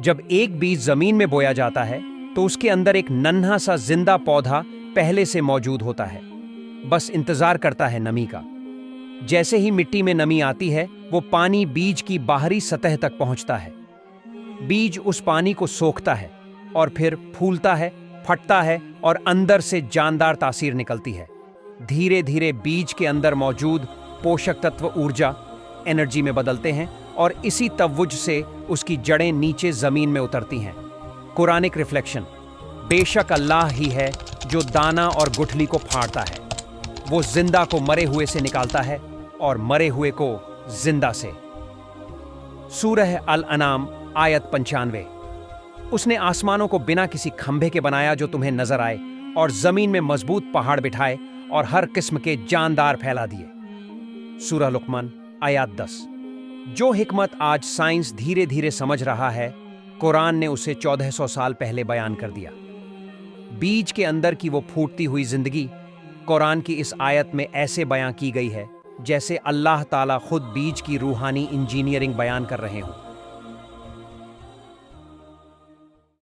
जब एक बीज जमीन में बोया जाता है तो उसके अंदर एक नन्हा सा जिंदा पौधा पहले से मौजूद होता है, बस इंतजार करता है नमी का। जैसे ही मिट्टी में नमी आती है वो पानी बीज की बाहरी सतह तक पहुंचता है। बीज उस पानी को सोखता है और फिर फूलता है, फटता है और अंदर से जानदार तासीर निकलती है। धीरे धीरे बीज के अंदर मौजूद पोषक तत्व ऊर्जा एनर्जी में बदलते हैं और इसी तवज्जुह से उसकी जड़ें नीचे जमीन में उतरती हैं। कुरानिक रिफ्लेक्शन, बेशक अल्लाह ही है जो दाना और गुठली को फाड़ता है। वो जिंदा को मरे हुए से निकालता है और मरे हुए को जिंदा से। सूरह अल अनाम आयत 95। उसने आसमानों को बिना किसी खंभे के बनाया जो तुम्हें नजर आए, और जमीन में मजबूत पहाड़ बिठाए और हर किस्म के जानदार फैला दिए। सूरह लुकमान आयत 10। जो हिकमत आज साइंस धीरे धीरे समझ रहा है, कुरान ने उसे 1400 साल पहले बयान कर दिया। बीज के अंदर की वो फूटती हुई जिंदगी कुरान की इस आयत में ऐसे बयां की गई है जैसे अल्लाह ताला खुद बीज की रूहानी इंजीनियरिंग बयान कर रहे हों।